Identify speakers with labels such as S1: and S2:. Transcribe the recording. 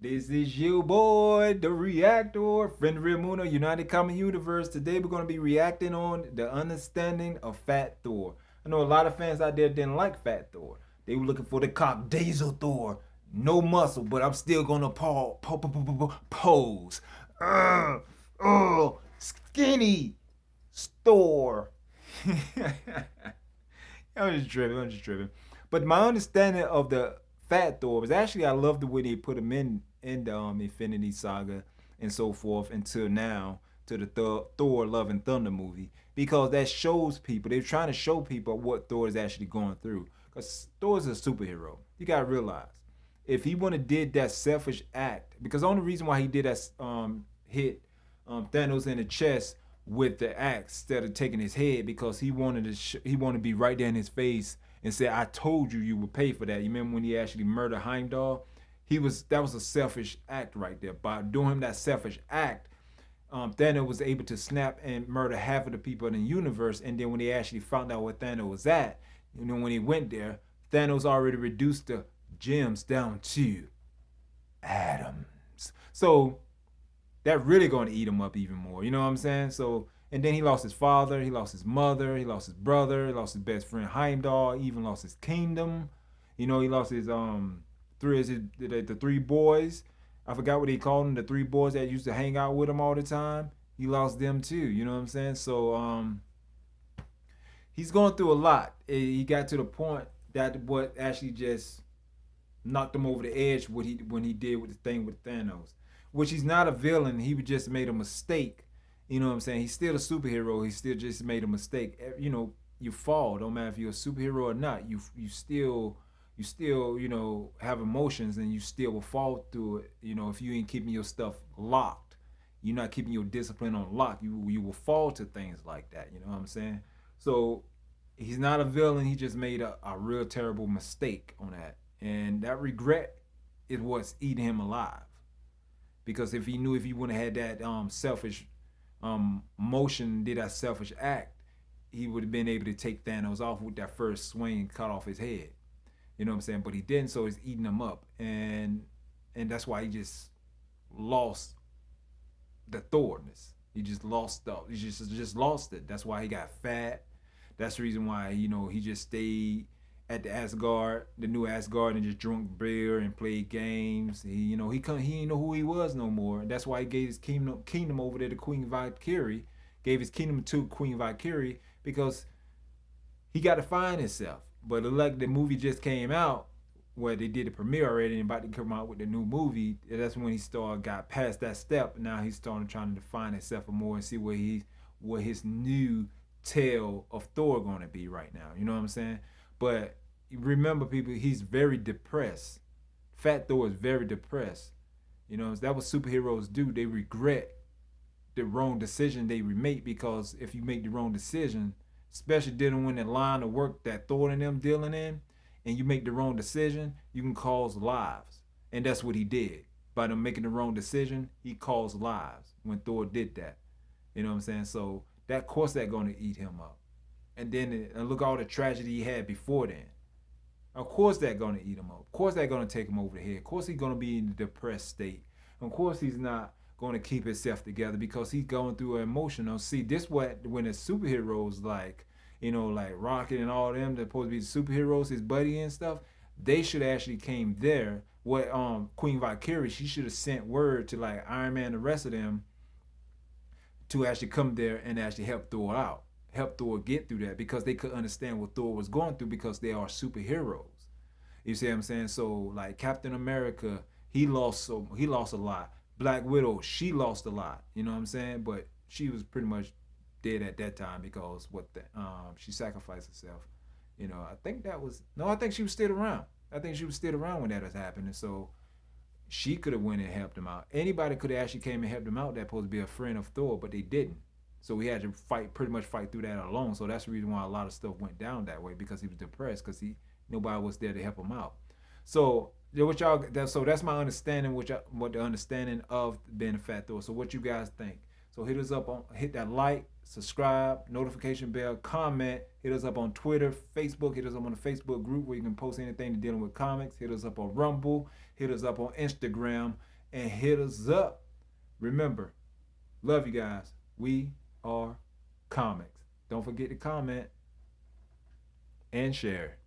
S1: This is your boy, the ReActor, Fenrir UnitedComicsUniverse. Today we're going to be reacting on the understanding of Fat Thor. I know a lot of fans out there didn't like Fat Thor. They were looking for the cock Diesel Thor. No muscle, but I'm still going to pose. Skinny Thor. I'm just tripping. But my understanding of the Fat Thor was actually I love the way they put him in the Infinity Saga and so forth until now to the Thor Love and Thunder movie because that shows people they're trying to show people what Thor is actually going through because Thor is a superhero. You gotta realize if he would have did that selfish act because the only reason why he did that hit Thanos in the chest with the axe instead of taking his head because he wanted he wanted to be right there in his face and say, "I told you you would pay for that." You remember when he actually murdered Heimdall? That was a selfish act right there. By doing that selfish act, Thanos was able to snap and murder half of the people in the universe. And then when they actually found out where Thanos was at, when he went there, Thanos already reduced the gems down to atoms. So that really going to eat him up even more. You know what I'm saying? So, and then he lost his father, he lost his mother, he lost his brother, he lost his best friend Heimdall, he even lost his kingdom. He lost his the three boys. I forgot what he called them, the three boys that used to hang out with him all the time. He lost them too. You know what I'm saying? So he's going through a lot. He got to the point that what actually just knocked him over the edge when he did with the thing with Thanos. Which he's not a villain. He just made a mistake. You know what I'm saying? He's still a superhero. He still just made a mistake. You fall. Don't matter if you're a superhero or not. You still have emotions and you still will fall through it. If you ain't keeping your stuff locked, you're not keeping your discipline on lock. You will fall to things like that. You know what I'm saying? So he's not a villain. He just made a real terrible mistake on that, and that regret is what's eating him alive. Because if he knew if he wouldn't have had that selfish motion, did that selfish act, he would have been able to take Thanos off with that first swing and cut off his head. You know what I'm saying? But he didn't, so he's eating him up, and that's why he just lost the Thorness. He just lost stuff. He just lost it. That's why he got fat. That's the reason why he just stayed at the Asgard, the new Asgard, and just drunk beer and played games. He didn't know who he was no more. That's why he gave his kingdom over there to Queen Valkyrie. Gave his kingdom to Queen Valkyrie because he got to find himself. But like the movie just came out, where they did the premiere already and about to come out with the new movie. That's when he got past that step. Now he's starting trying to define himself more and see where his new tale of Thor going to be right now. You know what I'm saying? But remember, people, he's very depressed. Fat Thor is very depressed. That what superheroes do. They regret the wrong decision they make because if you make the wrong decision, especially dealing with the line of work that Thor and them dealing in, and you make the wrong decision, you can cause lives. And that's what he did. By them making the wrong decision, he caused lives when Thor did that. You know what I'm saying? So that course that gonna eat him up. And then look all the tragedy he had before then. Of course that gonna eat him up. Of course that gonna take him over the head. Of course he's gonna be in a depressed state. Of course he's not gonna keep himself together because he's going through an emotional. See, this what when the superheroes like Rocket and all them that supposed to be the superheroes, his buddy and stuff, they should actually came there. What Queen Valkyrie, she should have sent word to like Iron Man and the rest of them to actually come there and actually help Thor out. Help Thor get through that because they could understand what Thor was going through because they are superheroes. You see what I'm saying? So like Captain America, he lost a lot. Black Widow, she lost a lot. You know what I'm saying? But she was pretty much dead at that time because she sacrificed herself. I think she was still around. I think she was still around when that was happening. So she could have went and helped him out. Anybody could have actually came and helped him out that supposed to be a friend of Thor, but they didn't. So we had to pretty much fight through that alone. So that's the reason why a lot of stuff went down that way because he was depressed because nobody was there to help him out. So that's my understanding. What the understanding of being a Fat Thor. So what you guys think? So hit us up hit that like, subscribe, notification bell, comment. Hit us up on Twitter, Facebook. Hit us up on the Facebook group where you can post anything dealing with comics. Hit us up on Rumble. Hit us up on Instagram. and hit us up. Remember, love you guys. We are comics. Don't forget to comment and share.